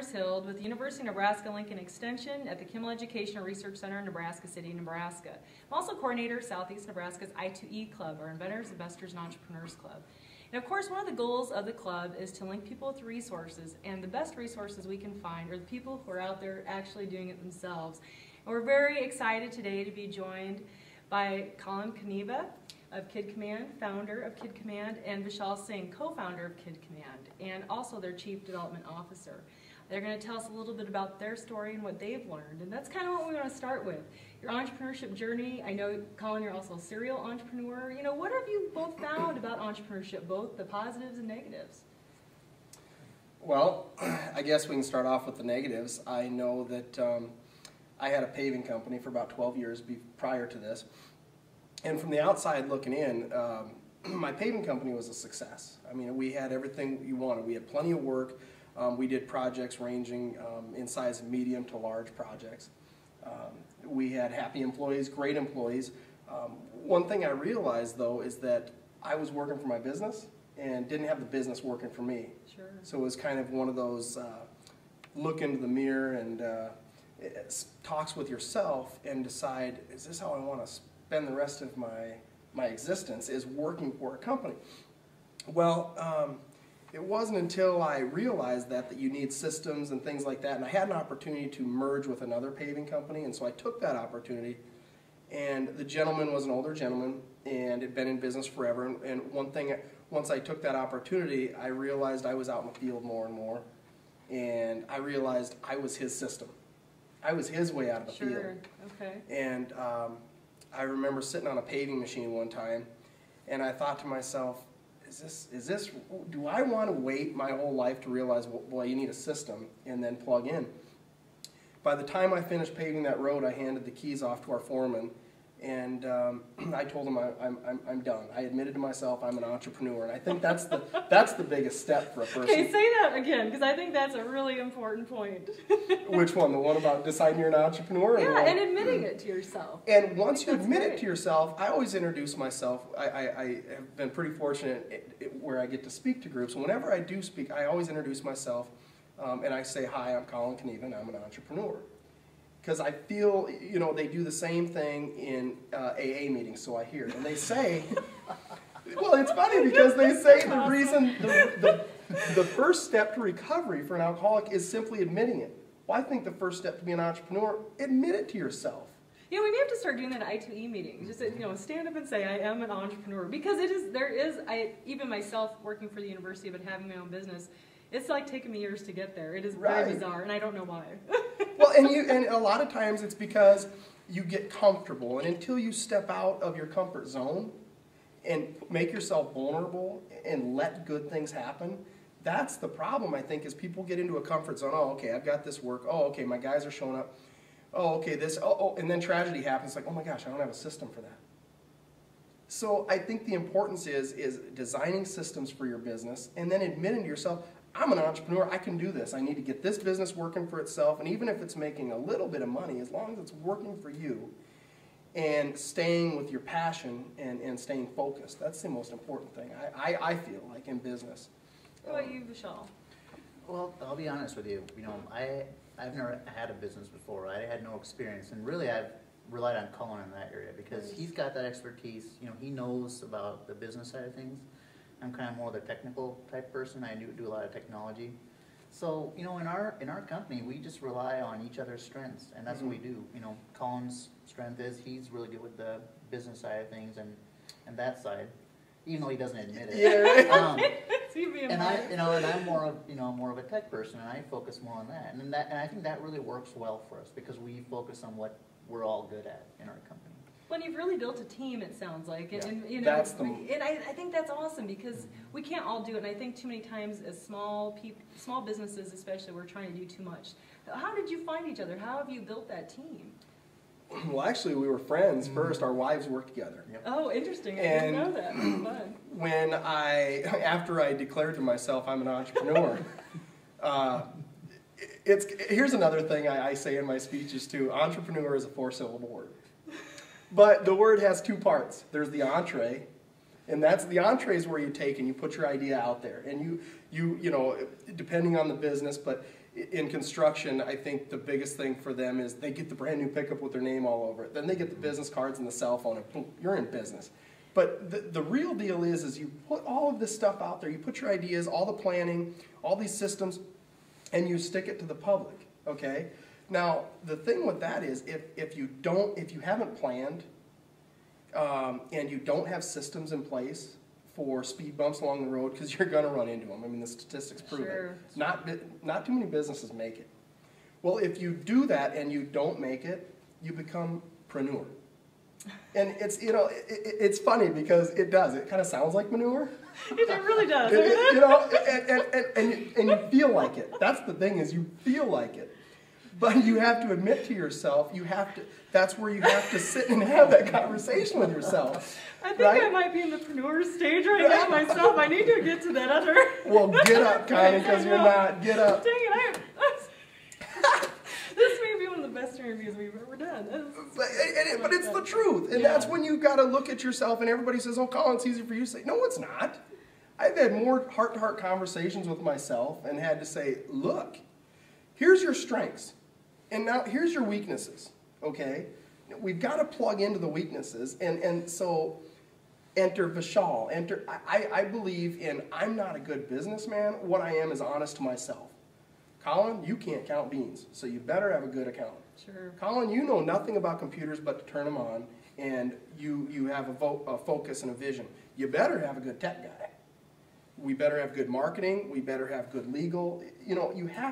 Mars Hill with the University of Nebraska-Lincoln Extension at the Kimmel Education and Research Center in Nebraska City, Nebraska. I'm also coordinator of Southeast Nebraska's I2E Club, our Inventors, Investors, and Entrepreneurs Club. And of course, one of the goals of the club is to link people with resources, and the best resources we can find are the people who are out there actually doing it themselves. And we're very excited today to be joined by Collin Caneva of Kid Command, founder of Kid Command, and Vishal Singh, co-founder of Kid Command, and also their Chief Development Officer. They're going to tell us a little bit about their story and what they've learned, and that's kind of what we want to start with. Your entrepreneurship journey. I know, Collin, you're also a serial entrepreneur. You know, what have you both found about entrepreneurship, both the positives and negatives? Well, I guess we can start off with the negatives. I know that I had a paving company for about 12 years prior to this. And from the outside looking in, my paving company was a success. I mean, we had everything you wanted. We had plenty of work. We did projects ranging in size of medium to large projects. We had happy employees, great employees. One thing I realized, though, is that I was working for my business and didn't have the business working for me. Sure. So it was kind of one of those look into the mirror and talks with yourself and decide, is this how I want to spend the rest of my existence, is working for a company? Well, it wasn't until I realized that you need systems and things like that, and I had an opportunity to merge with another paving company, and so I took that opportunity. And the gentleman was an older gentleman and had been in business forever, and one thing, once I took that opportunity, I realized I was out in the field more and more, and I realized I was his system. I was his way out of the field. Sure, okay. And I remember sitting on a paving machine one time, and I thought to myself, do I want to wait my whole life to realize, well, you need a system and then plug in? By the time I finished paving that road, I handed the keys off to our foreman, and I told him I'm done. I admitted to myself I'm an entrepreneur, and I think that's the biggest step for a person. Okay, say that again, because I think that's a really important point. Which one? The one about deciding you're an entrepreneur? Yeah, and admitting it to yourself. And once you admit it to yourself, I always introduce myself. I have been pretty fortunate where I get to speak to groups. And whenever I do speak, I always introduce myself, and I say, hi, I'm Collin Caneva, and I'm an entrepreneur. Because I feel, you know, they do the same thing in AA meetings, so I hear. And they say, well, it's funny because they say the reason, the first step to recovery for an alcoholic is simply admitting it. Well, I think the first step to be an entrepreneur, admit it to yourself. You know, we may have to start doing that at I2E meetings. Just, you know, stand up and say, I am an entrepreneur. Because even myself working for the university but having my own business, it's like taking me years to get there. It is very bizarre, and I don't know why. Well, and a lot of times it's because you get comfortable, and until you step out of your comfort zone and make yourself vulnerable and let good things happen, that's the problem, I think, is people get into a comfort zone. Oh, okay, I've got this work. Oh, okay, my guys are showing up. Oh, okay, this. Oh, and then tragedy happens. Like, oh my gosh, I don't have a system for that. So I think the importance is designing systems for your business and then admitting to yourself, I'm an entrepreneur, I can do this. I need to get this business working for itself, and even if it's making a little bit of money, as long as it's working for you and staying with your passion and staying focused, that's the most important thing, I feel like, in business. How about you, Vishal? Well, I'll be honest with you. You know, I've never had a business before. I had no experience, and really I've relied on Collin in that area because he's got that expertise. You know, he knows about the business side of things. I'm kind of more the technical type person. I do a lot of technology. So, you know, in our company, we just rely on each other's strengths, and that's what we do. You know, Collin's strength is he's really good with the business side of things and that side, even though he doesn't admit it. Yeah. And I'm more of a tech person, and I focus more on that. And I think that really works well for us because we focus on what we're all good at in our company. Well, you've really built a team, it sounds like, and you know, and I think that's awesome because we can't all do it, and I think too many times as small businesses especially, we're trying to do too much. How did you find each other? How have you built that team? Well, actually, we were friends first. Our wives worked together. Yep. Oh, interesting. I didn't know that. Fun. When after I declared to myself I'm an entrepreneur, here's another thing I say in my speeches too. Entrepreneur is a 4-syllable word. But the word has two parts. There's the entree, and that's the entree is where you take and you put your idea out there, and you know, depending on the business, but in construction, I think the biggest thing for them is they get the brand new pickup with their name all over it. Then they get the business cards and the cell phone, and boom, you're in business. But the real deal is you put all of this stuff out there, you put your ideas, all the planning, all these systems, and you stick it to the public, okay? Now, the thing with that is if you haven't planned and you don't have systems in place for speed bumps along the road, because you're going to run into them. I mean, the statistics prove it. Not too many businesses make it. Well, if you do that and you don't make it, you become preneur. And it's, you know, it's funny because it does. It kind of sounds like manure. It really does. You know, and you feel like it. That's the thing, is you feel like it. But you have to admit to yourself, that's where you have to sit and have that conversation with yourself. I think right? I might be in the preneur stage right now myself. I need to get to that other. Well, get up, Connie, because you're not. Get up. Dang it, this may be one of the best interviews we've ever done. But it's the truth. And that's when you've got to look at yourself, and everybody says, oh, Collin, it's easy for you to say. No, it's not. I've had more heart-to-heart conversations with myself and had to say, look, here's your strengths. And now here's your weaknesses, okay? We've got to plug into the weaknesses. And so enter Vishal. I believe in, I'm not a good businessman. What I am is honest to myself. Collin, you can't count beans, so you better have a good accountant. Sure. Collin, you know nothing about computers but to turn them on, and you have a focus and a vision. You better have a good tech guy. We better have good marketing. We better have good legal. You know, you have